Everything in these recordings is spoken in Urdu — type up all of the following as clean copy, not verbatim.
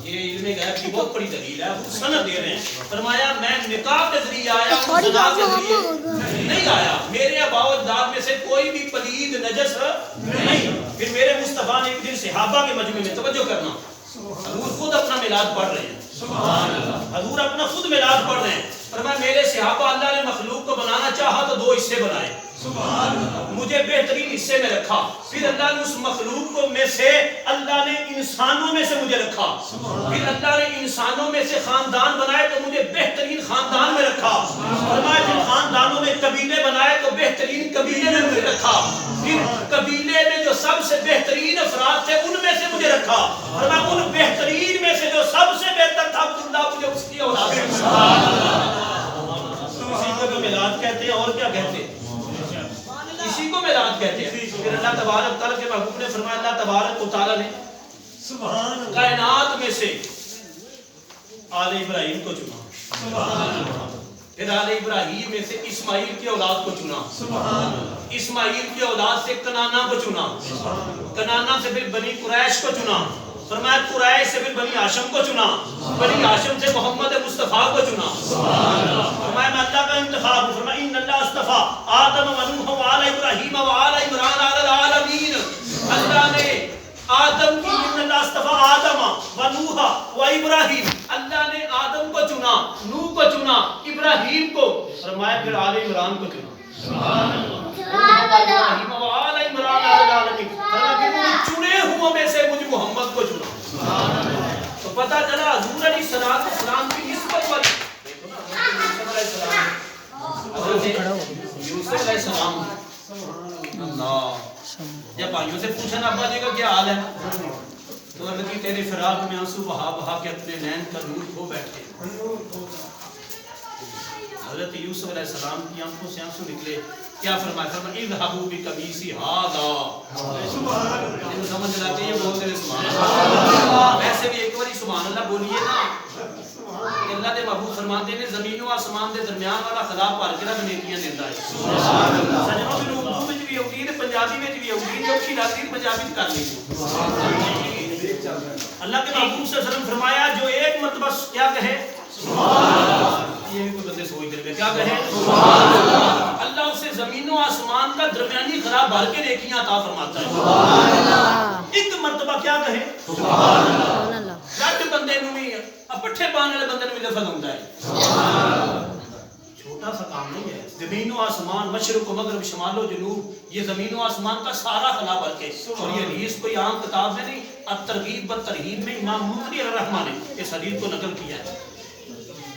یہ علم غیب کی بہت بڑی دلیل ہے. وہ سند دے رہے ہیں. فرمایا میں نکاح کے ذریعے آیا ہوں, زنا کے ذریعے نہیں آیا. میرے آباء و اجداد میں سے کوئی بھی پلید نجس نہیں. پھر میرے مصطفیٰ نے ایک دن صحابہ کے مجمع میں, توجہ کرنا, حضور خود اپنا میلاد پڑھ رہے ہیں. سبحان اللہ. حضور اپنا خود میلاد پڑھ رہے ہیں. فرمایا میرے صحابہ اللہ نے مخلوق کو بنانا چاہا تو 2 حصے بنائے. سبحان اللہ. مجھے بہترین حصے میں رکھا. پھر اللہ نے اس مخلوق کو میں سے اللہ نے انسانوں میں سے مجھے رکھا. پھر اللہ نے انسانوں میں سے خاندان بنائے تو مجھے بہترین خاندان میں رکھا. فرمایا پھر خاندانوں میں قبیلے بنائے تو بہترین قبیلے میں مجھے رکھا. پھر قبیلے میں جو سب سے بہترین افراد تھے ان میں سے مجھے رکھا. فرمایا ان بہترین میں سے جو سب سے بہتر تھا عبداللہ مجھے اس کی اولاد. سبحان اللہ. اسی کو تو میلاد کہتے ہیں. اور کیا کہتے ہیں؟ اسی کو میلاد کہتے ہیں. پھر اللہ تبارک تعالیٰ کے محبوب نے فرمایا, اللہ تبارک و تعالیٰ نے کائنات میں سے آل ابراہیم کو چنا. سبحان اللہ. پھر آل ابراہیم میں سے اسماعیل کی اولاد کو چنا. سبحان اللہ. اسماعیل کی اولاد سے کنانا کو چنا. کنانا سے پھر بنی قریش کو چنا. فرمایا قریش سے پھر بنی ہاشم کو چنا. بنی ہاشم سے محمد مصطفیٰ کو چنا. فرمایا میں اللہ کا انتخاب ہوں. فرمایا ان اللہ اصطفیٰ آدم و نوح و آل ابراہیم و آل عمران علی العالمین. اللہ نے آدم کی, ان اللہ اصطفیٰ آدم و نوح و ابراہیم, اللہ نے آدم کو چنا, نوح کو چنا, ابراہیم کو. فرمایا پھر آل عمران کو چنا. سبحان اللہ. ابراہیم و آل عمران علی العالمین. فرمایا چنے ہوں میں سے مجھ محمد کو چنا. سبحان اللہ. تو پتہ چلا حضور علیہ السلام کی نسبت والی یوسف علیہ السلام. اللہ. جب بھائیوں سے پوچھا نا ابا جی کا کیا حال ہے, تو عرض کی تیرے فراق میں آنسو بہا بہا کے اپنے نین کا نور کھو بیٹھے. حضرت یوسف علیہ السلام کی آنکھوں سے آنسو نکلے. کیا فرمایا؟ فرمایا اذهبوا بقمیصی ھذا. سبحان اللہ. یہ سمجھ لاتے ہیں, بولتے ہیں سبحان اللہ. ویسے بھی ایک بار سبحان اللہ بولیے نا. اللہ دے محبوب فرماتے ہیں زمین و آسمان دے درمیان والا خدا بھر کے رب نیکیاں دیندا ہے. سبحان اللہ. سجنوں بھی اردو وچ بھی ہوندی ہے, پنجابی وچ بھی ہوندی ہے, اوکھی لگدی ہے پنجابی کر لئی. اللہ کے محبوب صلی اللہ علیہ وسلم فرمایا جو ایک مرتبہ کیا کہے سبحان اللہ. یہ بھی کوئی بندے سوچ رہے کیا کہے سبحان اللہ. اللہ اسے زمین و آسمان کا درمیانی خلا بھر کے نیکیاں عطا فرماتا ہے. سبحان اللہ. ایک مرتبہ کیا کہے سبحان اللہ. جٹ بندے نوں بھی پٹھے پانے والے بندے نوں بھی لفظ ہوندا ہے. سبحان اللہ. چھوٹا سا کام نہیں ہے. زمین و آسمان, مشرق و مغرب, شمال و جنوب, یہ زمین و آسمان کا سارا خلا بھر کے. اور یہ حدیث کوئی عام کتاب میں نہیں, الترغیب والترہیب میں امام مقری الرحمہ نے اس حدیث کو نقل کیا ہے.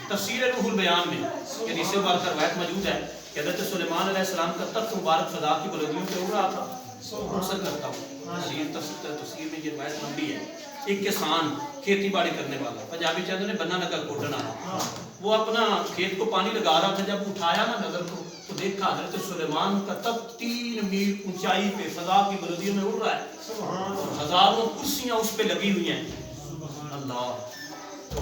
تفسیر روح البیان میں یہ حدیث مبارکہ روایت موجود ہے کہ حضرت سلیمان علیہ السلام کا تخت مبارک فضا کی بلندیوں پہ اڑ رہا تھا. مرسل کرتا ہوں, تفسیر میں یہ روایت لمبی ہے. ایک کسان کھیتی باڑی کرنے والا, پنجابی چاہتے ہیں بنا نگر کوٹن آنا, وہ اپنا کھیت کو پانی لگا رہا تھا. جب اٹھایا نا نظر کو تو دیکھا حضرت سلیمان کا تخت 3 میل اونچائی پہ فضا کی بلندیوں میں اڑ رہا ہے. ہزاروں کرسیاں اس پہ لگی ہوئی ہیں. اللہ. تو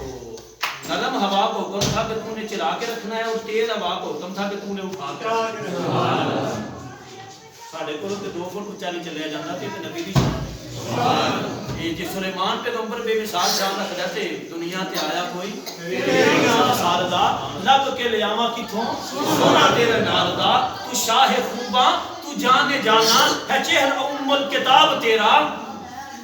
نرم ہوا کو حکم تھا کہ تو نے چلا کے رکھنا ہے, اور تیز ہوا کو حکم تھا کہ تو نے اٹھا کے رکھنا ہے. ساڈے کول تے 2 فٹ اونچا نہیں چلیا جاندا تے نبی دی شان. یہ جی سلیمان پیغمبر بے مثال شان رکھدا تے دنیا تے آیا کوئی مثال دا. لب کے لے آواں کتھوں سونا تیرے نال دا, تو شاہ خوباں تو جانے جانا ہے, چہر ام الکتاب تیرا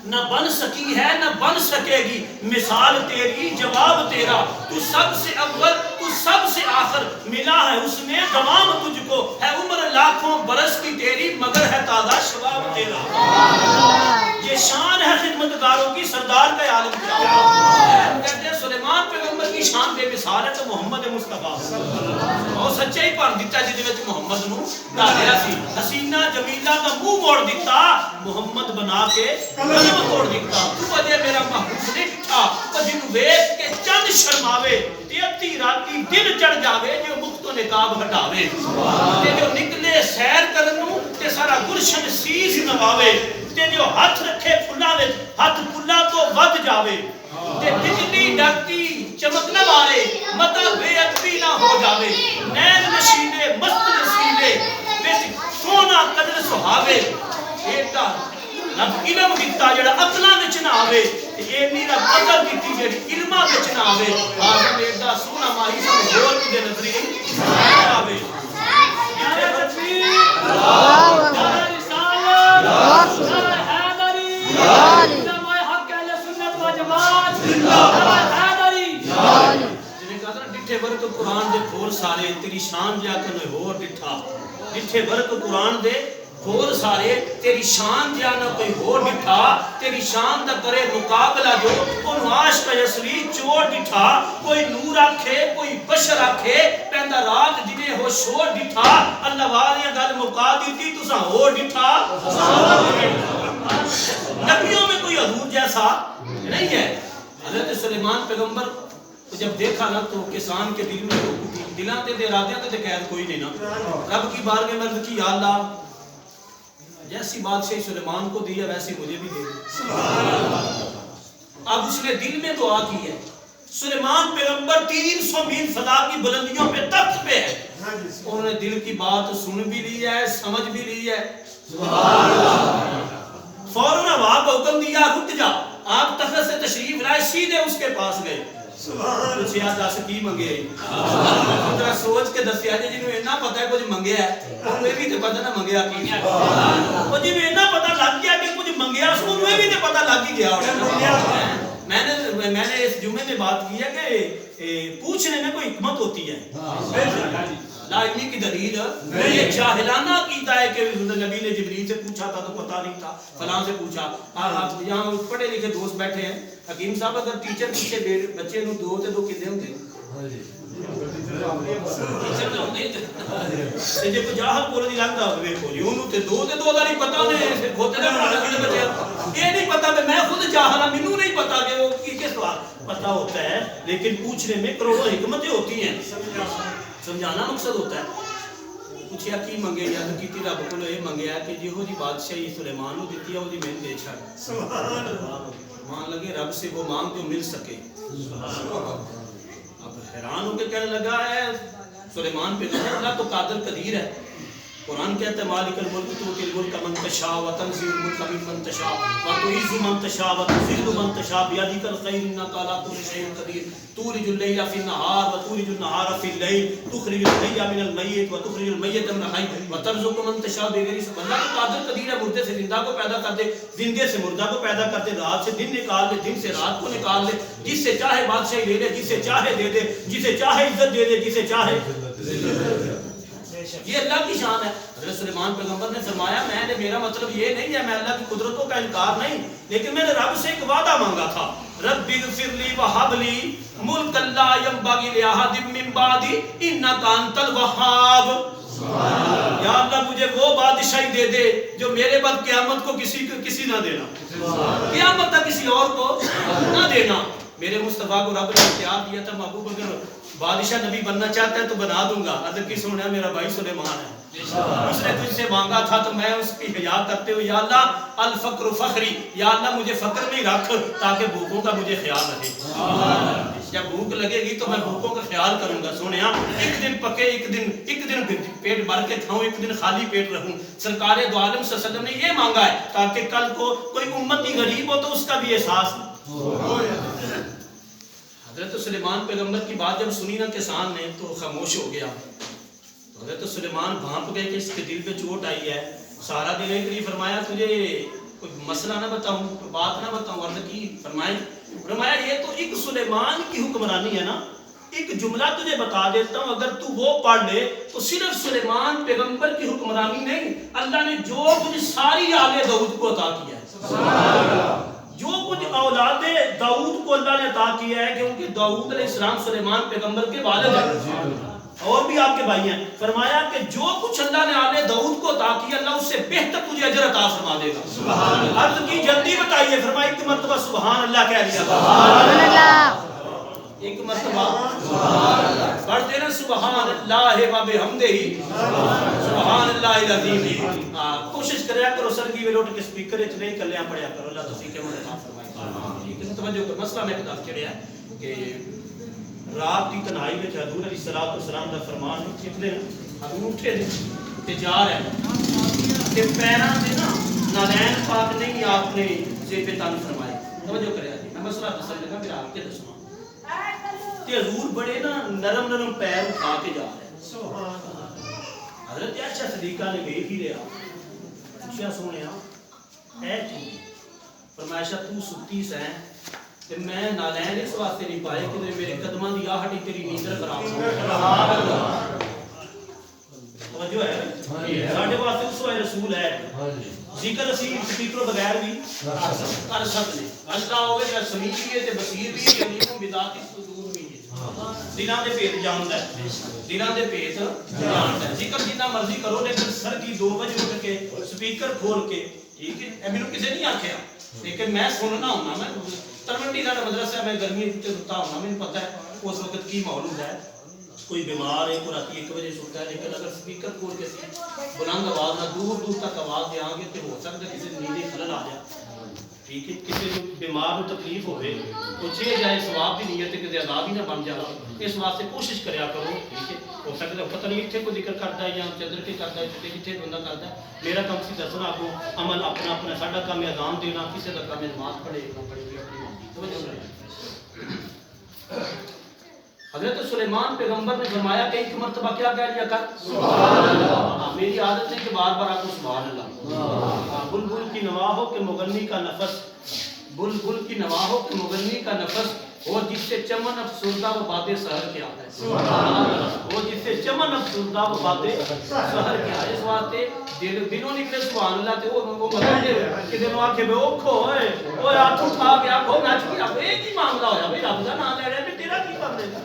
نہ بن سکی ہے نہ بن سکے گی, مثال تیری جواب تیرا, تو سب سے اول تو سب سے آخر, ملا ہے اس میں تمام تجھ کو, ہے عمر لاکھوں برس کی تیری مگر ہے تازہ شباب تیرا. یہ شان ہے خدمتگاروں کی, سردار کا عالم کیا ہے. کہتے ہیں سلیمان پیغمبر کی شان بے مثال ہے تو محمد مصطفیٰ اور سچے ہی پر دیتا جہدے وچ محمد نو ڈالیا سی. حسینہ جمیلہ دا منہ موڑ دیتا, محمد بنا کے قلم توڑ دیتا. تو وجہ میرا محبوب نے ڈٹھا, تو جنوں ویکھ کے چند شرماوے, تے ادھی راتی دل چڑھ جاوے جو مفت و نقاب ہٹاوے, تے جو نکلے سیر کرن نوں تے سارا گلشن سیس نواوے, تے جو ہاتھ رکھے پھلاں وچ ہاتھ پھلاں تو ود جاوے, تے بجلی ڈاکی چمک نہ مارے متا بے ادبی نہ ہو جاوے, نین نشینے مست نسیلے وچ سونا قدر سہاوے. ایڈا رب علم دیتا جڑا عقلاں وچ نہ آوے, تے اے میرا آوے آزم ایڈا سونا ماہی سب اور کی دے نظری آوے نعرہ تکبیر نعرہ رسالت نعرہ حیدری علماء حق اہل سنت و جماعت نعرہ حیدری جنہیں کہا تھا ڈٹھے ورک قرآن دے پھول سارے تیری شان جا کر ہور ڈٹھا ڈٹھے ورک قرآن دے پھول سارے تیری شان جا نہ کوئی ہور ڈٹھا تیری شان دا کرے مقابلہ جو ان عاشق یسوی چور ڈٹھا کوئی نور آکھے کوئی بشر آکھے پہندہ رات جنہیں ہو شور ڈٹھا اللہ والیاں گل مقا دیتی تساں ہور ڈٹھا نبیوں میں کوئی حضور جیسا نہیں ہے حضرت سلیمان پیغمبر جب دیکھا نا تو کسان کے دل میں دلان دے ارادیاں تے قید کوئی نہیں نا رب کی بارگاہ میں عرض کی یا اللہ جیسی بادشاہی سلیمان کو دی ہے ویسی مجھے بھی دے اب اس نے دل میں دعا کی ہے سلیمان پیغمبر 300 میل فضا کی بلندیوں پہ تخت پہ ہے انہوں نے دل کی بات سن بھی لی ہے سمجھ بھی لی ہے فوراً ہوا کو حکم دیا رک جا آپ تخت سے تشریف لائے سیدھے اس کے پاس گئے پوچھیا دس کی منگے ذرا سوچ کے دسیا جی جنوں اتنا پتہ ہے کچھ منگیا ہے انہوں یہ بھی تے پتہ نہ منگیا کی وہ جی اتنا پتہ لگ گیا کہ کچھ منگیا اس کو یہ بھی تے پتہ لگ ہی گیا میں نے اس جمعے میں بات کی ہے کہ پوچھنے میں کوئی حکمت ہوتی ہے لا علمی کی دلیل یہ جاہلانہ عقیدہ ہے کہ نبی نے جبریل سے پوچھا تھا تو پتہ نہیں تھا فلاں سے پوچھا آپ یہاں پڑھے لکھے دوست بیٹھے ہیں حکیم صاحب اگر ٹیچر پیچھے بچے نو دو تے دو کتنے ہوندے جے کو جاہل بول دی لگدا ہوے کوئی اونوں تے دو دا نہیں پتہ نے کھوتے دا بچے یہ نہیں پتہ میں خود جاہل ہوں مینوں نہیں پتہ کہ وہ کس سوال پتہ ہوتا ہے لیکن پوچھنے میں کروڑوں حکمتیں ہوتی ہیں سمجھانا مقصد ہوتا ہے پوچھیا کی منگے یا تو کیتی رب کو یہ منگیا کہ جہو جی بادشاہی سلیمان کو دیتی ہے وہ دی میں دے چھڑ سبحان اللہ مان لگے رب سے وہ مانگ جو مل سکے اب حیران ہو کے کہنے لگا ہے سلیمان پہ اللہ تو قادر قدیر ہے قرآن کہتا ہے مالک الملک تؤتی الملک من تشاء وتنزع الملک ممن تشاء وتعز من تشاء وتذل من تشاء بيدك الخير انك على كل شيء قدير تولج الليل في النهار وتولج النهار في الليل تخرج الحي من الميت وتخرج الميت من الحي وترزق من تشاء بغیر حساب اللہ تو قادر قدیر ہے مردے سے زندہ کو پیدا کر دے زندے سے مردہ کو پیدا کر دے رات سے دن نکال دے دن سے رات کو نکال دے جس سے چاہے بادشاہی لے لے جس سے چاہے دے دے جسے چاہے عزت دے دے جسے چاہے یہ اللہ کی شان ہے حضرت سلیمان پیغمبر نے فرمایا میں نے میرا مطلب یہ نہیں ہے میں اللہ کی قدرتوں کا انکار نہیں لیکن میں نے رب سے ایک وعدہ مانگا تھا رب اغفر لی وہب لی ملک لا ينبغي لأحد من بعدی انک انت الوہاب یا اللہ مجھے وہ بادشاہی دے دے جو میرے بعد قیامت کو کسی نہ دینا قیامت تک کسی اور کو نہ دینا میرے مصطفیٰ کو رب نے اختیار دیا تھا محبوب اگر بادشاہ نبی بننا چاہتا ہے تو بنا دوں گا اگر کس نے میرا بھائی سلیمان ہے اس نے تجھ سے مانگا تھا تو میں اس کی حیا کرتے ہوئے یا اللہ الفقر فخری یا اللہ مجھے فقر میں رکھ تاکہ بھوکوں کا مجھے خیال رہے جب بھوک لگے گی تو میں بھوکوں کا خیال کروں گا سنیا ایک دن پکے ایک دن پیٹ بھر کے کھاؤں ایک دن خالی پیٹ رہوں سرکار دو عالم صلی اللہ علیہ وسلم نے یہ مانگا ہے تاکہ کل کو کوئی امتی غریب ہو تو اس کا بھی احساس حضرت سلیمان پیغمبر کی بات جب سنی نا کسان نے تو خاموش ہو گیا حضرت سلیمان بھانپ گئے کہ اس کے دل پہ چوٹ آئی ہے سارا دن ایک نہیں فرمایا تجھے کوئی مسئلہ نہ بتاؤں بات نہ بتاؤں عرض کی فرمایا یہ تو ایک سلیمان کی حکمرانی ہے نا ایک جملہ تجھے بتا دیتا ہوں اگر تو وہ پڑھ لے تو صرف سلیمان پیغمبر کی حکمرانی نہیں اللہ نے جو کچھ ساری آل داؤد کو عطا کیا ہے سبحان اللہ جو کچھ اولاد داؤد کو اللہ نے عطا کیا ہے کیونکہ داؤد علیہ السلام سلیمان پیغمبر کے والد ہیں اور بھی آپ کے بھائی ہیں فرمایا کہ جو کچھ اللہ نے آل داؤد کو عطا کیا اللہ اس سے بہتر تجھے اجر عطا فرما دے گا سبحان اللہ عرض کی جلدی بتائیے فرمایا ایک مرتبہ سبحان اللہ کہہ دیا سبحان اللہ ایک مرتبہ پڑھتے نا سبحان اللہ و بحمدہ سبحان اللہ العظیم کوشش کریا کرو سرگی ویلوٹ کے سپیکر وچ نہیں کلیاں پڑھیا کرو اللہ تسی کے مدد فرمائے لیکن توجہ کر مسئلہ میں بتا چڑیا ہے کہ رات کی تنہائی میں حضور علیہ الصلوۃ والسلام کا فرمان ہے کتنے حضور اٹھے تے جا رہے ہیں کہ پیراں تے نا نالین پاک نہیں آپ نے زیب تن فرمائے توجہ کریا جی میں مسئلہ دسن لگا پھر آپ کے دسنا تے حضور بڑے نا نرم نرم پیر اٹھا کے جا رہے ہیں. سبحان اللہ. حضرت عائشہ صدیقہ نے دیکھ ہی لیا, پوچھا سونیا اے کی فرمایا عائشہ تو ستی سیں تے میں نالین اس واسطے نہیں پائے کہ میرے قدماں دی آہٹ تیری نیندر خراب ہو. سبحان اللہ. توجہ ہے ساڈے واسطے اس واسطے رسول ہے. ذکر اسی سپیکر بغیر بھی کر سکتے. اللہ ہوے تے سمیع بھی ہے تے بصیر بھی ہے, علیم بذات الصدور بھی ہے. دلاں دے بھید جاندا ہے, دلاں دے بھید جاندا ہے. ذکر جتنا مرضی کرو لیکن سر کی 2 بجے اٹھ کے سپیکر کھول کے, ٹھیک ہے, اے مینوں کسے نہیں آکھیا لیکن میں سننا ہوں. میں تلوندی دا مدرسہ میں گرمی تے ستا ہوں, مینوں پتہ ہے اس وقت کی ماحول ہوندا ہے. کوئی بیمار ہے, کوئی راتی 1 بجے سوتا ہے, لیکن اگر سپیکر کھول کے بلند آواز نہ دور دور تک آواز دیں گے تو ہو سکتا ہے کسی نیندے خلل آ جائے. ٹھیک ہے, کسی کو بیمار کو تکلیف ہوئے تو چھ جائے ثواب بھی نیت ہے کہ عذاب ہی نہ بن جائے. اس واسطے کوشش کریا کرو. ٹھیک ہے, ہو سکتا ہے پتہ نہیں اتنے کوئی ذکر کرتا ہے یا چندر کے کرتا ہے, کتنے بندہ کرتا ہے. میرا کام سی دسنا آپ کو عمل اپنا اپنا, ساڈا کام ہے اذان دینا, کسی کا کام ہے نماز پڑھے نہ پڑھے بھی اپنی. حضرت سلیمان پیغمبر نے فرمایا کہ ایک مرتبہ کیا کہہ لیا کر سبحان اللہ. میری عادت ہے کہ بار بار آپ کو سبحان اللہ. بلبل کی نوا ہو کہ مغنی کا نفس, بلبل کی نوا ہو کہ مغنی کا نفس, وہ جس سے چمن افسردہ وہ باتیں سحر کیا ہے. وہ جس سے چمن افسردہ وہ باتیں سحر کیا ہے. اس واسطے دلوں نکلے سبحان اللہ تے وہ مغنی کہ دلوں آکھے بے اوکھو ہوئے اوے ہاتھ اٹھا کے آکھو نچ کے آکھو, ایک ہی معاملہ ہویا بھئی رب دا نام لے رہے ہیں تیرا کی کرنے کا.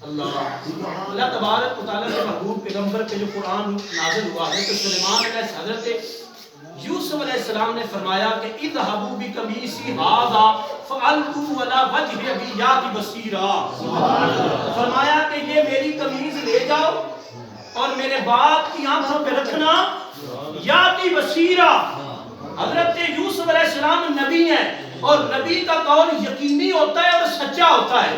اللہ تبارک و تعالیٰ کے محبوب پیغمبر پہ جو قرآن نازل ہوا ہے تو سلیمان علیہ حضرت یوسف علیہ السلام نے فرمایا کہ اذهبوا بقمیصی ھذا فالقوا علی وجہ ابی یاتی بصیرا. فرمایا کہ یہ میری قمیض لے جاؤ اور میرے باپ کی آنکھوں پہ رکھنا, یاتی بصیرا. حضرت یوسف علیہ السلام نبی ہیں اور نبی کا قول یقینی ہوتا ہے اور سچا ہوتا ہے.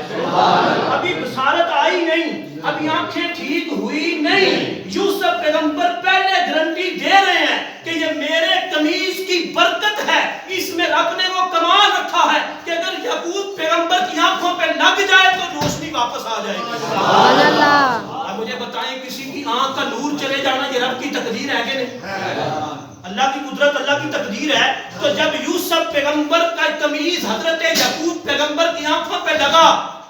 ابھی بصارت آئی نہیں, ابھی آنکھیں ٹھیک ہوئی نہیں, یوسف پیغمبر پہلے گارنٹی دے رہے ہیں کہ یہ میرے قمیص کی برکت ہے. اس میں رب نے وہ کمال رکھا ہے کہ اگر یعقوب پیغمبر کی آنکھوں پہ لگ جائے تو روشنی واپس آ جائے گی. سبحان اللہ. اب مجھے بتائیں کسی کی آنکھ کا نور چلے جانا یہ رب کی تقدیر ہے کہ نہیں؟ اللہ کی قدرت, اللہ کی تقدیر ہے. تو جب یوسف پیغمبر کا قمیض حضرت یعقوب پیغمبر کی آنکھوں پہ لگا,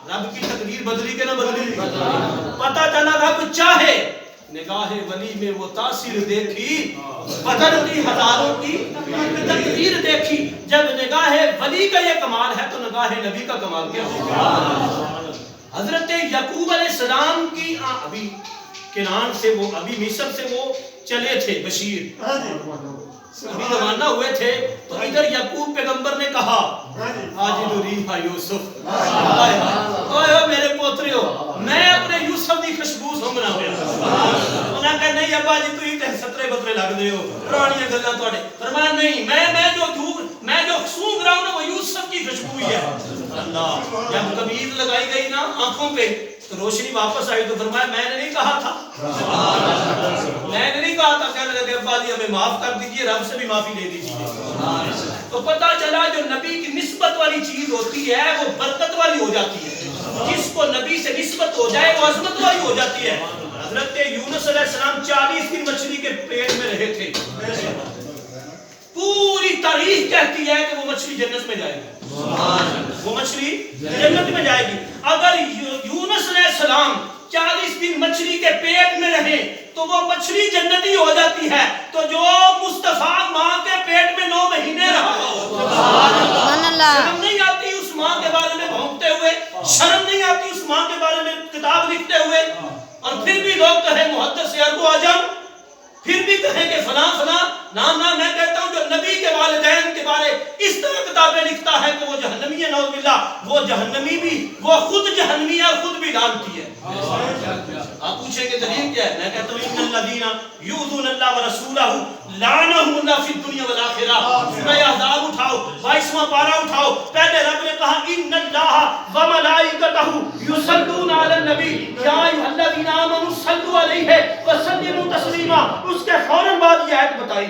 رب کی تقدیر بدلی کہ نہ بدلی؟ پتہ چلا رب چاہے نگاہ ولی میں وہ تاثیر دیکھی, بدلتی ہزاروں کی تقدیر دیکھی. جب نگاہ ولی کا یہ کمال ہے تو نگاہ نبی کا کمال کیا ہوگا؟ حضرت یعقوب علیہ السلام کی ابھی کنعان سے وہ ابھی مصر سے وہ چلے تھے بشیر, ابھی روانہ ہوئے تھے تو ادھر یعقوب پیغمبر نے کہا آج ریحا یوسف, اوے میرے پوتریو میں اپنے یوسف دی خوشبو سونگنا پیا. انہاں کہا نہیں ابا جی تسی تے سترے بترے لگ دے ہو, پرانیاں گلاں تواڈے. فرمایا نہیں, میں جو سونگ رہا ہوں نا وہ یوسف کی خوشبو ہی ہے. اللہ, جب قمیض لگائی گئی نا آنکھوں پہ تو روشنی واپس آئی تو فرمایا میں نے نہیں کہا تھا, میں نے نہیں کہا تھا. کہنے لگے ابا جی ہمیں معاف کر دیجئے, رب سے بھی معافی لے دیجئے. تو پتہ چلا جو نبی کی نسبت والی چیز ہوتی ہے وہ برکت والی ہو جاتی ہے. جس کو نبی سے نسبت ہو جائے وہ عظمت والی ہو جاتی ہے. حضرت یونس علیہ السلام 40 دن مچھلی کے پیٹ میں رہے تھے. پوری تاریخ کہتی ہے کہ وہ مچھلی جنت میں جائے گی, وہ مچھلی جنت میں جائے گی. اگر یونس علیہ السلام 40 دن مچھلی کے پیٹ میں رہے تو وہ مچھلی جنتی ہو جاتی ہے. تو جو مصطفیٰ ماں کے پیٹ میں 9 مہینے رہا سبحان اللہ, شرم نہیں آتی اس ماں کے بارے میں بھونکتے ہوئے, شرم نہیں آتی اس ماں کے بارے میں کتاب لکھتے ہوئے, اور پھر بھی لوگ کہیں محدث عرب و عجم, پھر بھی کہیں کہ فلاں فلاں. نہ میں کہتا ہوں جو نبی کے والدین کے بارے اس طرح کتابیں لکھتا ہے کہ وہ جہنمی ہے, نعوذ باللہ, وہ جہنمی بھی, وہ خود جہنمی ہے, خود بھی لعنتی ہے. آپ پوچھیں کہ دلیل کیا ہے؟ میں کہتا ہوں ان الذین یؤذون اللہ ورسولہ لعنہم اللہ فی الدنیا والآخرہ. سورہ احزاب اٹھاؤ, 22واں پارہ اٹھاؤ. پہلے رب نے کہا ان اللہ وملائکتہ یصلون علی النبی یا ایھا الذین آمنوا صلوا علیہ وسلموا تسلیما. اس کے فوراً بعد یہ آیت بتائی.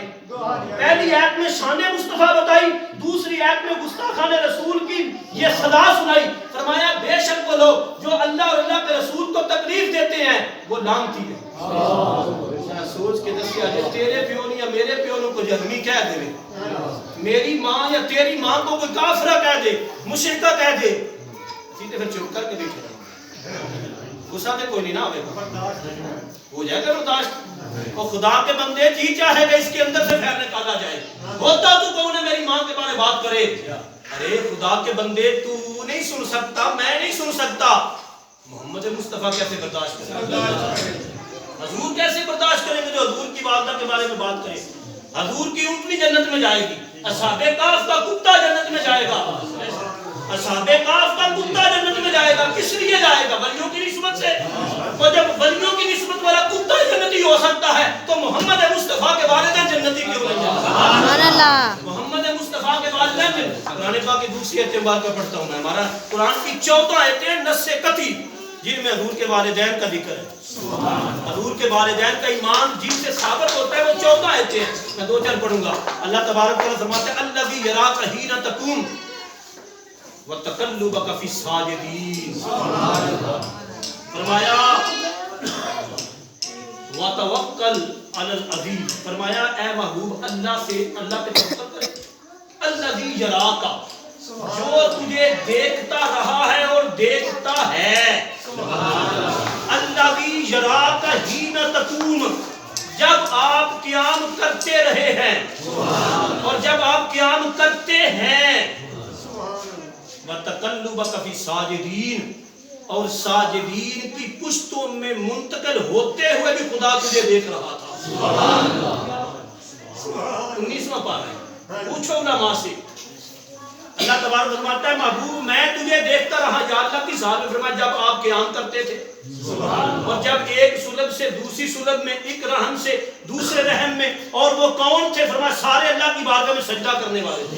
پہلی آیت میں شان مصطفیٰ بتائی, دوسری آیت میں گستاخان رسول کی یہ صدا سنائی. فرمایا بے شک وہ لوگ ادمی کہہ دے، میری ماں یا تیری ماں کو کوئی کافرہ کہہ دے، مشرکہ کہہ دے، سیدھے پھر چپ کر کے بیٹھے رہو، غصہ دے کوئی نہیں نہ ہوئے گا، ہو جائے گا برداشت۔ اور خدا کے بندے جی چاہے گا اس کے اندر سے پھیر نکالا جائے، ہوتا تو کون ہے میری ماں کے بارے بات کرے؟ ارے خدا کے بندے تو نہیں سن سکتا، میں نہیں سن سکتا، محمد مصطفیٰ کیسے برداشت کرے؟ حضور کیسے برداشت کریں گے جو حضور کی والدہ کے بارے میں بات کرے؟ حضور کی اونٹنی جنت میں جائے گی، اصحاب کہف کا کتا جنت میں جائے گا، اصحاب کہف کا کتا جنت میں جائے گا، کس لیے جائے گا؟ ولیوں کی نسبت سے۔ اور جب ولیوں کی نسبت والا کتا جنتی ہو سکتا ہے تو محمد مصطفیٰ کے والدین جنتی کیوں نہیں ہے؟ سبحان اللہ۔ محمد مصطفیٰ کے والدین، قرآن پاک کی دوسری اعتبار کا پڑھتا ہوں میں، ہمارا قرآن کی 14 آیتیں نص قطعی جن میں حضور کے والدین کا ذکر ہے، حضور کے والدین کا ایمان جن سے ثابت ہوتا ہے، وہ 14 آیتیں ہیں، میں 2-4 پڑھوں گا۔ اللہ تبارک و تعالیٰ فرماتے ہیں الذی یراک حین تقوم وتقلبک فی الساجدین، فرمایا وتوکل علی العزیز، فرمایا اے محبوب اللہ سے اللہ پہ توکل کرے، الذی یراک، جو تجھے دیکھتا رہا ہے اور دیکھتا ہے، الذی یراک حین تقوم، جب آپ قیام کرتے رہے ہیں اور جب آپ قیام کرتے ہیں، وتقلبک فی الساجدین، اور ساجدین کی پشتوں میں منتقل ہوتے ہوئے بھی خدا تجھے دیکھ رہا تھا۔ 19واں پارہ ہے، پوچھو علماء سے، اللہ تبارک فرماتا ہے محبوب میں تجھے دیکھتا رہا، یا اللہ کی ذات میں فرمایا جب آپ قیام کرتے تھے اور جب ایک سلب سے دوسری سلب میں، ایک رحم سے دوسرے رحم میں، اور وہ کون تھے؟ فرمایا سارے اللہ کی بارگاہ میں سجدہ کرنے والے تھے۔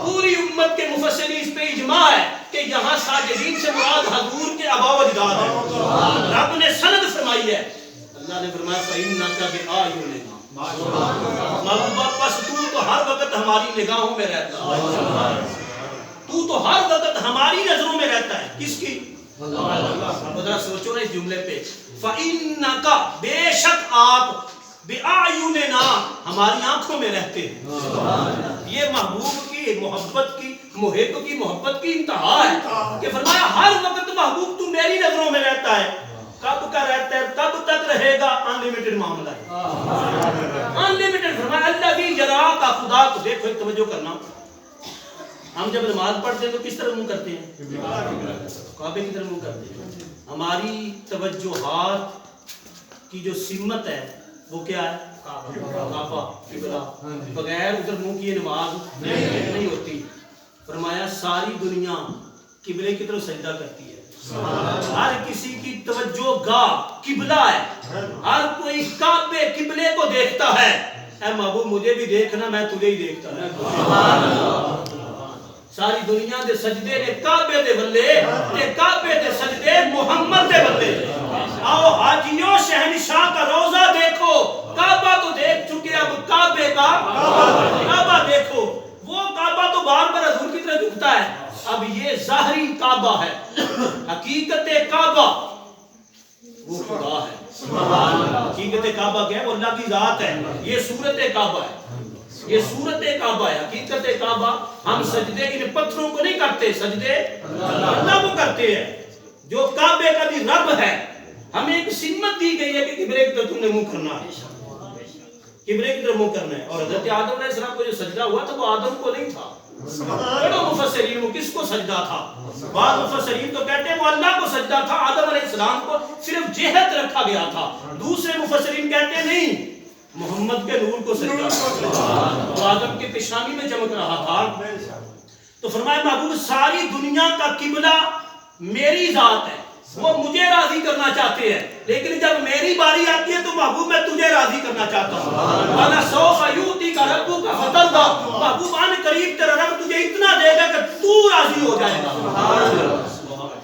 پوری امت کے مفسرین اس پہ اجماع ہے کہ یہاں ساجدین سے مراد حضور کے آباء و اجداد ہے، رب نے سند فرمائی ہے، اللہ نے فرمایا فَإِنَّكَ بِآيُنِنَا، محبوبہ پس تو ہر وقت ہماری نگاہوں میں رہتا ہے، تو ہر وقت ہماری نظروں میں رہتا ہے، کس کی؟ ذرا سوچو نا اس جملے پہ، فَإِنَّكَ، بے شک آپ، بِآيُنِنَا، ہماری آنکھوں میں رہتے ہیں۔ یہ محبوب کی محبت کی، محب کی محبت کی انتہا ہے کہ فرمایا ہر وقت محبوب تو میری نظروں میں رہتا ہے۔ کب کا رہتا ہے؟ کب تک رہے گا؟ انلیمیٹڈ معاملہ ہے، انلیمیٹڈ۔ فرمایا الذی یراک، خدا کو دیکھو، ایک توجہ کرنا، ہم جب نماز پڑھتے ہیں تو کس طرح منہ کرتے ہیں؟ کعبے کی طرف منہ کرتے ہیں۔ ہماری توجہات کی جو سمت ہے وہ کیا ہے؟ کعبہ، قبلہ، بغیر ادھر منہ کیے نماز نہیں ہوتی۔ فرمایا ساری دنیا قبلے کی طرف سجدہ کرتی ہے، ہر کسی کی توجہ گاہ قبلہ ہے، ہر کوئی کعبے قبلے کو دیکھتا ہے۔ اے محبوب مجھے بھی دیکھنا، میں تجھے ہی دیکھتا ہوں۔ ساری دنیا دے سجدے نے کعبے دے بلے، تے کعبے دے سجدے محمد دے بلے۔ آؤ حاجیوں شہنشاہ کا روزہ دیکھو، کعبہ تو دیکھ چکے، اب کعبے کا کعبہ دیکھو۔ وہ کعبہ تو بار بار حضور کی طرح جھکتا ہے، اب یہ ظاہری کعبہ ہے، حقیقت کعبہ وہ خدا ہے۔ حقیقت کعبہ کیا ہے؟ وہ اللہ کی ذات ہے۔ یہ صورت کعبہ ہے، یہ صورت کعبہ ہے، حقیقت کعبہ۔ ہم سجدے ان پتھروں کو نہیں کرتے، سجدے اللہ کو کرتے ہیں جو کعبے کا بھی رب ہے۔ ہمیں ایک سمت دی گئی ہے کہ قبلے کی طرف تم نے منہ کرنا ہے، قبلے کی طرف منہ کرنا ہے۔ اور حضرت آدم علیہ السلام کو جو سجدہ ہوا تھا وہ آدم کو نہیں تھا، بڑوں مفسرین وہ کس کو سجدہ تھا؟ بعض مفسرین تو کہتے ہیں وہ اللہ کو سجدہ تھا، آدم علیہ السلام کو صرف جہت رکھا گیا تھا۔ دوسرے مفسرین کہتے ہیں نہیں، محمد کے نور کو سجدہ تھا، وہ آدم کے پیشانی میں چمک رہا تھا۔ تو فرمایا محبوب ساری دنیا کا قبلہ میری ذات ہے، وہ مجھے راضی کرنا چاہتے ہیں، لیکن جب میری باری آتی ہے تو محبوب میں تجھے راضی کرنا چاہتا ہوں۔ وَلَا سَوْفَ يُؤْتِكَ رَبُّكَ فَتَرْضَىٰ، محبوب آن قریب تیرا رب تجھے اتنا دے گا کہ تو راضی ہو جائے گا۔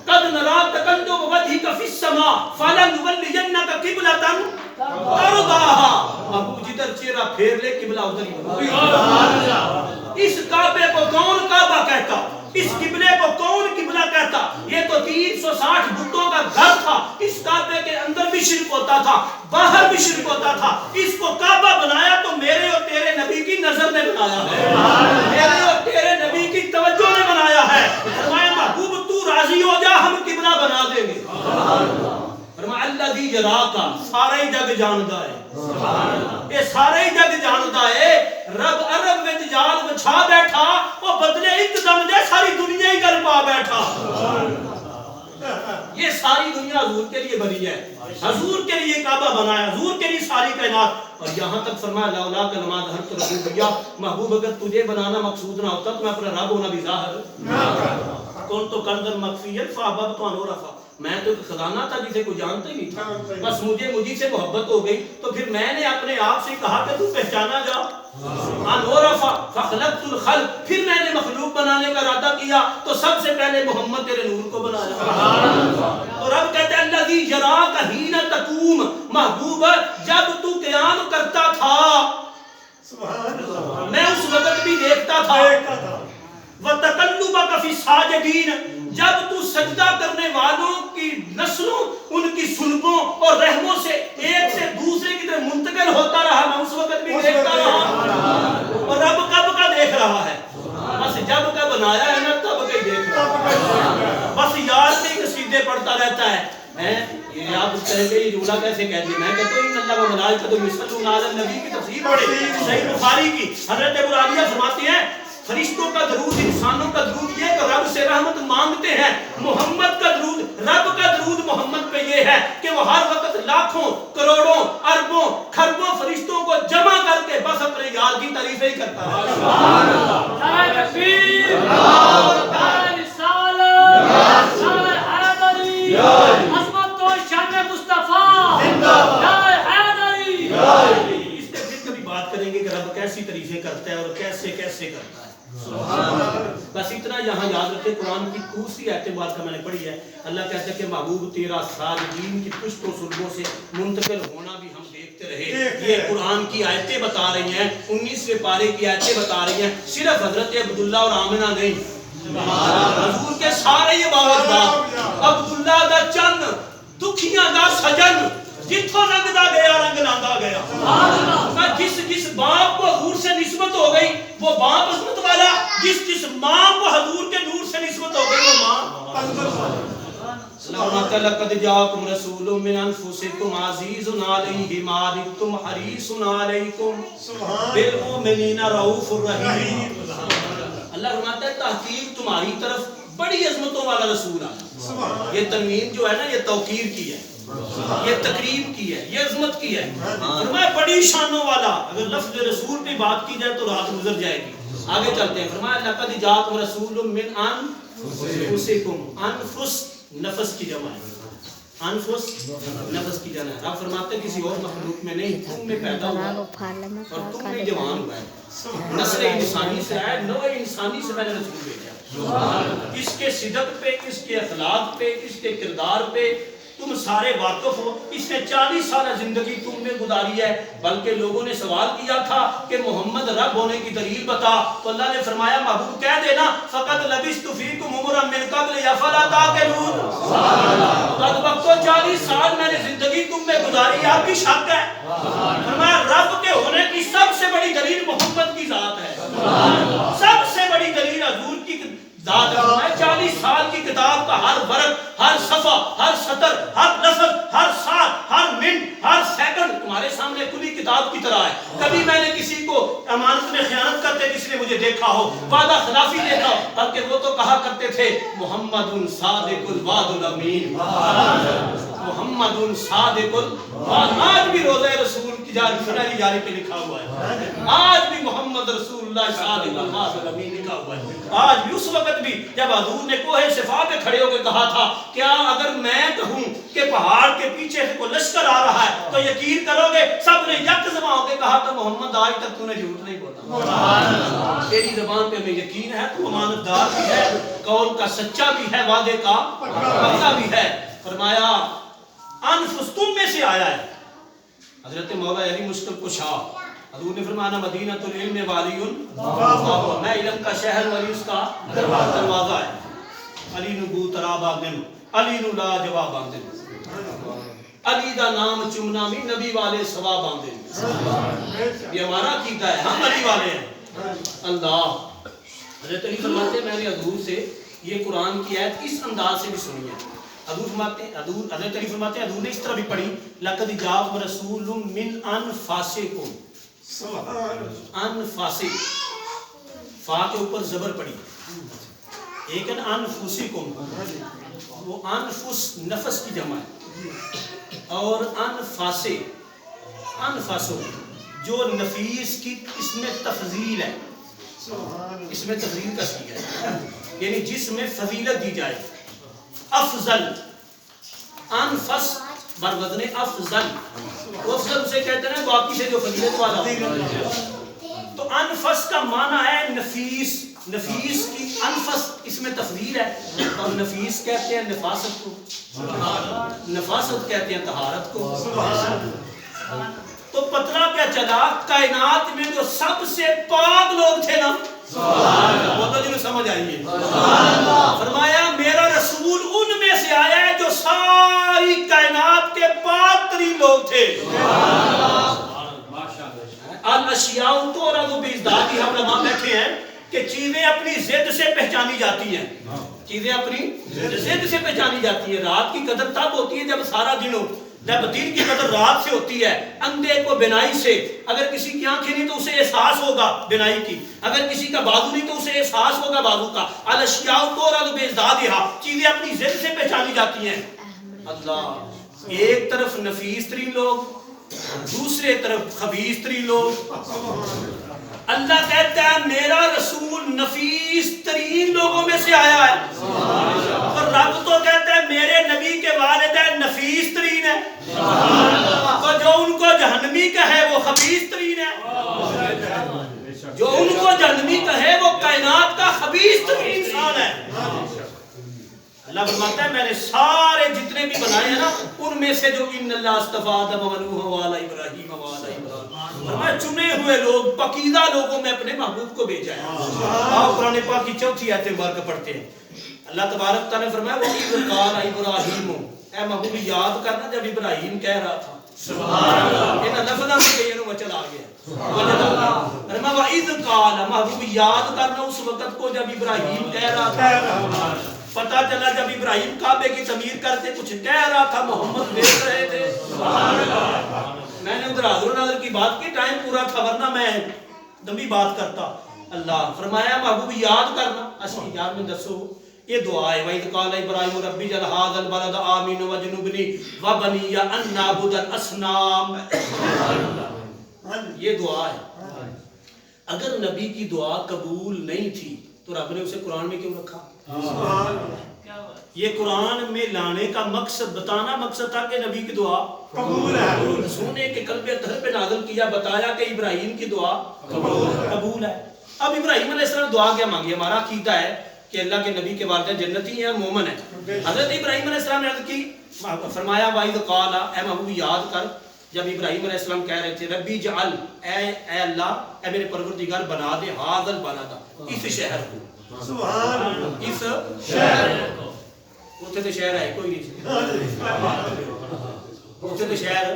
قَدْ نَرَىٰ تَقَلُّبَ وَجْهِكَ فِي السَّمَاءِ فَلَنُوَلِّيَنَّكَ قِبْلَةً تَرْضَاهَا، محبوب جدھر چہرہ پھیر لے قبلہ ادھر ہی ہوگا۔ اس کعبے کو کون کعبہ کہتا؟ اس قبلے کو کون قبلہ کہتا؟ یہ تو 360 بتوں کا گھر تھا، اس کعبے کے اندر بھی شرک ہوتا تھا، باہر بھی شرک ہوتا تھا۔ اس کو کعبہ بنایا تو میرے اور تیرے نبی نظر نے بنایا ہے، میرے اور تیرے نبی کی توجہ نے بنایا ہے۔ فرمایا محبوب تو راضی ہو جا، ہم قبلہ بنا دیں گے۔ فرمایا الذی یراکا، سارا ہی جگ جاندا ہے، یہ سارا ہی جگ جاندا ہے۔ رب عرب وچ جال بچھا بیٹھا، وہ بدلے ایک دم دے ساری دنیا ہی گل پا بیٹھا۔ یہ ساری دنیا حضور کے لیے بنی ہے، حضور کے لیے کعبہ بنایا، حضور کے لیے ساری کائنات۔ اور یہاں تک فرمایا لولا کلمہ ظہرت ربوبیہ، محبوب اگر تجھے بنانا مقصود نہ ہوتا تو میں اپنا رب ہونا بھی ظاہر کون تو کردن مخفیت فابب تو انورفا، میں تو ایک خزانہ تھا جسے کوئی جانتا ہی نہیں تھا، بس مجھے سے محبت ہو گئی تو پھر میں نے اپنے آپ سے کہا کہ تو پہچانا جا، انورفا فخلقت الخلق، پھر میں نے مخلوق بنانے کا ارادہ کیا تو سب سے پہلے محمد تیرے نور کو بنایا۔ تو رب کہتے ہیں الذی یراک حین تقوم، محبوب جب تو قیام کرتا تھا میں اس وقت بھی دیکھتا تھا، وَتَقَلُّبَكَ فِي السَّاجِدِينَ، جب تو سجدہ کرنے والوں کی نسلوں، ان کی سلبوں اور رحموں سے ایک سے دوسرے کی طرف منتقل ہوتا رہا، میں اس وقت بھی دیکھتا رہا۔ اور رب کب کا دیکھ رہا ہے؟ بس جب کا بنایا ہے نا تب کا ہی دیکھ رہا ہے، بس یاد کے قصیدے پڑھتا رہتا ہے۔ یہ آپ کہیں گے یہ جملہ کیسے کہہ دیا؟ میں کہتا ہوں ان اللہ و ملائکۃ یصلون علی النبی کی تفسیر پڑھیں، صحیح بخاری کی حضرت ابو رابعہ فرماتے ہیں فرشتوں کا درود، انسانوں کا درود یہ کہ رب سے رحمت مانگتے ہیں، محمد کا درود، رب کا درود محمد پہ یہ ہے کہ وہ ہر وقت لاکھوں کروڑوں اربوں خربوں فرشتوں کو جمع کر کے بس اپنے یار کی تعریفیں ہی کرتا ہے۔ سبحان اللہ، نعرہ تکبیر، نعرہ رسالت، نعرہ حیدری، عظمت و شان مصطفیٰ، نعرہ حیدری۔ اس پہ پھر کبھی بات کریں گے کہ رب کیسی تعریفیں کرتا ہے اور کیسے کیسے کرتا ہے۔ بس اتنا یہاں یاد رکھے، قرآن کی دوسری آیت مبارکہ میں نے پڑھی ہے، اللہ کہتا ہے کہ محبوب تیرا ساجدین کی پشت و سلبوں سے منتقل ہونا بھی ہم دیکھتے رہے۔ یہ قرآن کی آیتیں بتا رہی ہیں، 19ویں پارے کی آیتیں بتا رہی ہیں، صرف حضرت عبداللہ اور آمنہ نہیں، حضور کے سارے یہ باوجود عبداللہ دا چند دکھیاں دا سجن جتھوں رنگ دا گیا رنگ لاندا گیا، جس باپ کو حضور سے نسبت ہو گئی وہ باپ عظمت والا، جس ماں کو حضور کے نور سے نسبت ہو گئی وہ ماں۔ اللہ فرماتا ہے لقد جاءکم رسول من انفسکم عزیز علیہ ما عنتم حریص علیکم بالمؤمنین رؤوف الرحیم۔ اللہ فرماتا ہے تحقیق تمہاری طرف بڑی عظمتوں والا رسول آیا۔ یہ تنوین جو ہے نا یہ توقیر کی ہے، یہ تقریب کی ہے، یہ عظمت کی ہے، فرمایا بڑی شانوں والا۔ اگر لفظ رسول پہ بات کی جائے تو رات گزر جائے گی، آگے چلتے ہیں۔ فرمایا لقد جاءکم رسول من انفسکم، انفس نفس کی جمع ہے، انفس نفس کی جمع ہے۔ رب فرماتے ہیں کسی اور مخلوق میں نہیں، تم میں پیدا ہوا اور تم میں جوان ہوا ہے، نسل انسانی سے آیا، نوع انسانی سے میں نے رسول بھیجا۔ اس کے صدق پہ، اس کے اخلاق پہ، اس کے کردار پہ تم سارے واقف ہو۔ اس نے 40 سالہ زندگی تم میں گزاری ہے، بلکہ لوگوں نے سوال کیا تھا کہ محمد رب ہونے کی دلیل بتا، تو اللہ نے فرمایا محبوب کہہ دینا فقط لبثت فیکم عمرا من قبل افلا تعقلون، قد وقت 40 سال میں نے زندگی تم میں گزاری، آپ کی شک ہے؟ فرمایا رب کے ہونے کی سب سے بڑی دلیل محمد کی ذات ہے، سب سے بڑی دلیل حضور کی ذات ہے۔ 40 سال کی کتاب کا ہر ورق، ہر صفحہ، ہر سطر، ہر لفظ، ہر ساتھ، ہر منٹ، ہر سیکنڈ تمہارے سامنے کھلی کتاب کی طرح ہے۔ کبھی میں نے کسی کو امانت میں خیانت کرتے کسی نے مجھے دیکھا ہو، وعدہ خلافی دیکھا ہو، بلکہ وہ تو کہا کرتے تھے محمد صادق الوعد الامین، محمد صادق الوعد۔ آج بھی روزہ رسول کی جاری پہ لکھا ہوا ہے، آج بھی محمد رسول اللہ صادق الوعد الامین لکھا ہوا ہے۔ آج بھی اس وقت بھی جب حضور نے کوہ صفا پہ کھڑے ہو کے کہا تھا کیا اگر میں کہوں کہ پہاڑ کے پیچھے سے کوئی لشکر آ رہا ہے تو یقین کرو گے؟ سب نے یک زبان ہو کے کہا تھا محمد آج تک تو نے جھوٹ نہیں بولا، تیری زبان پہ ہمیں یقین ہے، تو امانت دار بھی ہے، قول کا سچا بھی ہے، وعدے کا پکا بھی ہے۔ فرمایا انفس تم میں سے آیا ہے، حضرت مولا علی مشکل کشا، حضور نے فرمایا مدینہ العلم والیون، میں علم کا شہر ولی اس کا دروازہ ہے، علی نبو تراب آگن، علی نو لا جواب آگن۔ علی دا نام چمنا بھی نبی والے ثواب آندے یہ ہمارا عقیدہ ہے ہم علی والے ہیں اللہ حضرت علی فرماتے ہیں میں نے حضور سے یہ قرآن کی آیت اس انداز سے بھی سنی ہے حضرت علی فرماتے ہیں حضور نے اس طرح بھی پڑھی لقد جاءکم رسول من انفسکم انفاسک فا کے اوپر زبر پڑی ایک انفسکم وہ انفس نفس کی جمع ہے اور انفاسو جو نفیس کی اس میں تفضیل ہے اس میں تفضیل کا صیغہ ہے یعنی جس میں فضیلت دی جائے افضل انفس بر وزن افضل افضل اسے کہتے ہیں باقی سے جو فضیلت والا تو انفس کا معنی ہے نفیس نفیس کی انفس اس میں تفضیل ہے اور نفیس کہتے ہیں نفاست کو نفاست کہتے ہیں طہارت کو تو پتہ کیا چلا کائنات میں جو سب سے پاک لوگ تھے نا وہ تو جنہیں سمجھ آئیے فرمایا میرا رسول ان میں سے آیا ہے جو ساری کائنات کے پاک ترین لوگ تھے الاشیاء تو رضو بیزدادی ہم علماء بیٹھے ہیں کہ چیزیں اپنی ضد سے پہچانی جاتی ہیں چیزیں اپنی ضد سے پہچانی جاتی ہیں رات کی قدر تب ہوتی ہے جب سارا دن ہو جب دن کی قدر رات سے ہوتی ہے اندھے کو بینائی سے اگر کسی کی آنکھیں نہیں تو اسے احساس ہوگا بینائی کی اگر کسی کا بازو نہیں تو اسے احساس ہوگا بازو کا الاشیاء تورد بازدادہا چیزیں اپنی ضد سے پہچانی جاتی ہیں اللہ ایک طرف نفیس ترین لوگ دوسرے طرف خبیث ترین لوگ اللہ کہتا ہے میرا رسول نفیس ترین لوگوں میں سے آیا ہے اور رب تو کہتا ہے میرے نبی کے والدین نفیس ترین ہے تو جو ان کو جہنمی کہے وہ خبیث ترین ہے جو ان کو جہنمی کہے وہ کائنات کا خبیث ترین انسان ہے اللہ فرماتا ہے میں نے سارے جتنے بھی بنائے ہیں نا ان میں سے جو ان اللہ اصطفیٰ آدم و نوح و آل ابراہیم و آل عمران فرمایا چنے ہوئے لوگ پاکیزہ لوگوں میں اپنے محبوب کو بھیجا ہے آپ قرآن پاک کی چوتھی آیت مبارکہ پڑھتے ہیں اللہ تبارک تعالیٰ نے فرمایا وَإِذْ قَالَ إِبْرَاهِيمُ اے محبوب یاد کرنا جب ابراہیم کہہ رہا تھا سبحان اللہ یہ لفظہ میں کہیں وہ چلا گیا فرمایا وَإِذْ قَالَ محبوب یاد کرنا اس وقت کو جب ابراہیم کہہ رہا تھا پتہ چلا جب ابراہیم کعبے کی تعمیر کرتے کچھ کہہ رہا تھا محمد دیکھ رہے تھے میں نے ادھر حاضر و ناظر کی بات کی ٹائم پورا تھا ورنہ میں دمی بات کرتا اللہ فرمایا محبوب یاد کرنا اصلی یاد میں دسو یہ دعا ہے وَإِذْ قَالَ إِبْرَاهِيمُ رَبِّ اجْعَلْ هَٰذَا الْبَلَدَ آمِنًا وَاجْنُبْنِي وَبَنِيَّ أَن نَّعْبُدَ الْأَصْنَامَ یہ دعا ہے اگر نبی کی دعا قبول نہیں تھی تو رب نے اسے قرآن میں کیوں رکھا یہ قرآن میں لانے کا مقصد بتانا مقصد تھا کہ نبی کی دعا قبول ہے سونے کے قلب اطہر پہ نازل کیا بتایا کہ ابراہیم کی دعا قبول ہے اب ابراہیم علیہ السلام دعا کیا مانگی ہمارا عقیدہ ہے کہ اللہ کے نبی کے والدین جنتی ہیں مومن ہیں حضرت ابراہیم علیہ السلام نے عرض کی فرمایا وَإِذْ قَالَ اے محبوب یاد کر جب ابراہیم علیہ السلام کہہ رہے تھے ربی جعل اے اللہ اے میرے پروردگار بنا دے هَٰذَا الْبَلَدَ اس شہر کو اس شہر کو اتنے تو شہر ہے کوئی نہیں اتنے تو شہر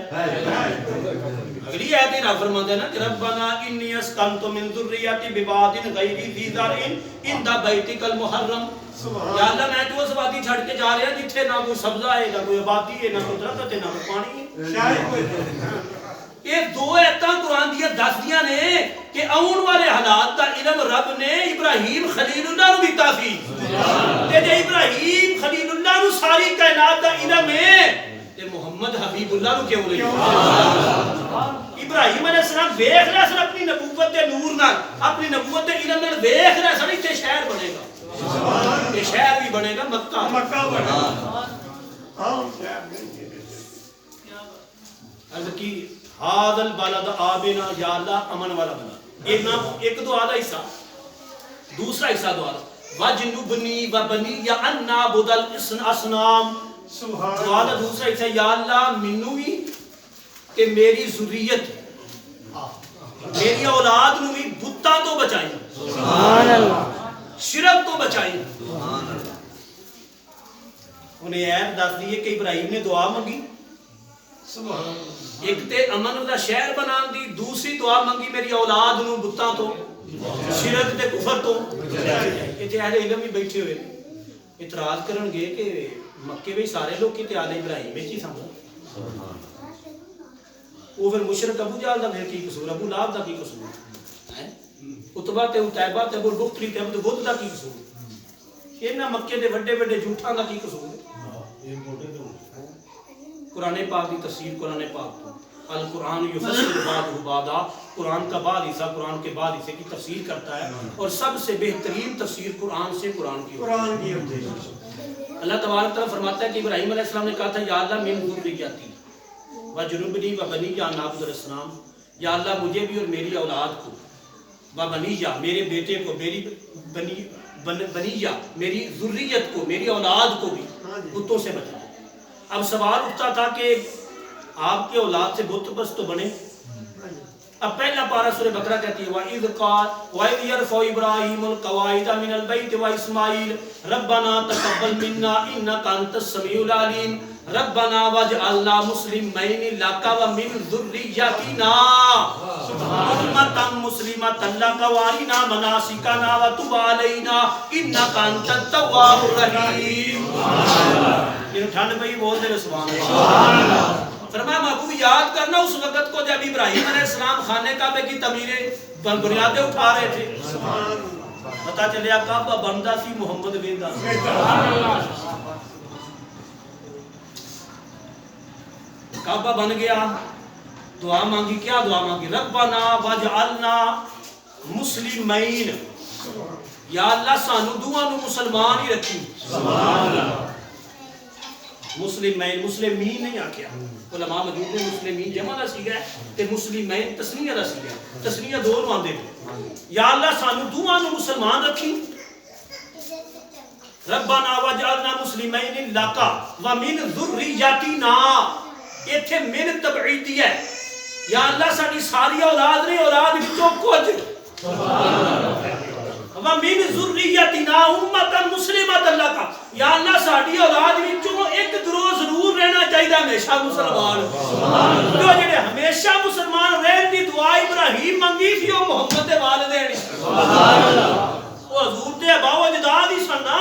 اگلی آیت رب فرماتے ہیں نا کہ ربنا انی اسکنت من ذریتی بواد غیر ذی زرع عند بیتک المحرم یا اللہ میں تو اس وادی چھڑ کے جا رہا جتھے نہ کوئی سبزہ ہے نہ کوئی آبادی ہے نہ کوئی درخت ہے نہ کوئی پانی ہے یہ دو ایتاں قرآن دیا دس دیا نے کہ آن والے حالات دا علم رب نے ابراہیم خلیل اللہ نو دیتا سی کہ جے ابراہیم خلیل اللہ نو ساری کائنات دا علم ہے تے محمد حبیب اللہ نو کیوں نہیں ابراہیم علیہ السلام دیکھ رہا سن اپنی نبوت دے نور نال اپنی نبوت دے علم نال دیکھ رہا سن اتنے شہر بنے گا یہ شہر بھی بنے گا مکہ بنے گا عرض کی هَٰذَا الْبَلَدَ آمِنًا یا اللہ امن والا بنا ایک دعا دا حصہ دوسرا حصہ دعا دا وَجْنُبْنِي وَبَنِيَّ أَن نَّعْبُدَ الْأَصْنَامَ دعا دا دوسرا حصہ یا اللہ منو بھی کہ میری ذریت میری اولاد نو بھی بتاں تو بچائیں سبحان اللہ شرک تو بچائیں انہیں عیب دس دیئے کہ ابراہیم نے دعا مانگی ایک تے امن دا شہر بنان دی، دوسری دعا منگی میری اولاد نو بتاں تو شرک تے کفر تو۔ ایتھے اہل علم بھی بیٹھے ہوئے اعتراض کرن گے کہ مکے میں سارے لوگ کی تے آل ابراہیم ہی سمجھ، وہ پھر مشرک ابو جہل دا پھر کی قصور، ابو لہب دا کی قصور ہے، عتبہ تے عتیبہ تے ابو البختری تے عبد بدھ دا کی قصور، انہاں مکے دے بڑے بڑے جھوٹاں دا کی قصور ہے۔ قرآن پاک کی تفسیر قرآن پاک تو القرآن یفسر بعضہ بعضا، قرآن کا بعض حصہ قرآن کے بعض حصے کی تفسیر کرتا ہے، اور سب سے بہترین تفسیر قرآن سے قرآن کی ہوتی ہے۔ اللہ تبارک تعالیٰ فرماتا ہے کہ ابراہیم علیہ السلام نے کہا تھا یا اللہ من ذریتی وجنبنی وبنی ان نعبد الاسنام، یا اللہ مجھے بھی اور میری اولاد کو، وبنیہ میرے بیٹے کو، میری بنیہ میری ذریت کو، میری اولاد کو بھی بتوں سے بچاؤ۔ اب سوال اٹھتا تھا کہ آپ کے اولاد سے بت پرست تو بنے۔ اب پہلا پارہ سورہ بقرہ کہتی ہے وَإِذْ قَالَ وَإِذْ يَرْفَعُ إِبْرَاهِيمُ الْقَوَاعِدَ مِنَ الْبَيْتِ وَإِسْمَاعِيلُ رَبَّنَا تَقَبَّلْ مِنَّا إِنَّكَ أَنْتَ السَّمِيعُ الْعَلِيمُ رَبَّنَا وَاجْعَلْنَا مُسْلِمَيْنِ لَكَ وَمِنْ ذُرِّيَّتِنَا أُمَّةً مُسْلِمَةً لَكَ وَأَرِنَا مَنَاسِكَنَا وَتُبْ عَلَيْنَا إِنَّكَ أَنْتَ التَّوَّابُ الرَّحِيمُ۔ یہ ٹھنڈ پہ ہی بول دے سبحان اللہ۔ فرمایا محبوب یاد کرنا اس وقت کو جب ابراہیم علیہ السلام خانہ کعبے کی تعمیریں بنیادیں اٹھا رہے تھے، پتہ چلیا کعبہ بندا سی محمد ویندا سی۔ کعبہ بن گیا، دعا مانگی، کیا دعا مانگی؟ ربنا واجعلنا مسلمین، یا اللہ سانو دوہاں نو مسلمان ہی رکھی۔ سبحان اللہ۔ مسلمین، مسلمین نہیں آکھیا، علماء موجود نے مسلمین جمع دا سیگا ہے تے مسلمین تسنیہ دا سیگا ہے، تسنیہ دو نو آندے تھے۔ یا اللہ سانو دوہاں نو مسلمان رکھی، ربنا واجعلنا مسلمین لکا ومن ذریتنا، ایتھے من تبعیدی ہے، یا اللہ ساری ساری اولاد نہیں، اولاد وچوں کچھ، وَمِن ذُرِّيَّتِنَا أُمَّةً مُسْلِمَةً لَكَ، یا اللہ ساڑھی اولاد وچوں ایک گروہ ضرور رہنا چاہیے ہمیشہ مسلمان۔ جو جڑے ہمیشہ مسلمان رہن دی دعا ابراہیم منگی سی وہ محمد دے والدین، وہ حضور دے ابا و اجداد ہی سننا،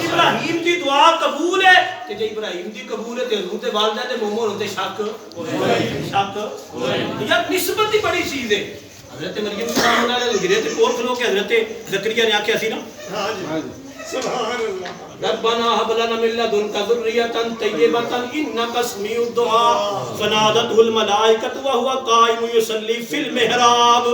ابراہیم دی دعا قبول ہے کہ جے ابراہیم دی قبول ہے تے حضور دے والدین دے مومن ہوتے شک یا نسبت ہی بڑی چیز ہے۔ حضرت مریم سلام اللہ علیہ حضرت کور کھلو کے حضرت زکریا نے آکھیا سی نا سبحان اللہ ربنا هب لنا من لدنك ذرية طيبة إنك سميع الدعاء فنادته الملائكة وهو قائم يصلي في المحراب۔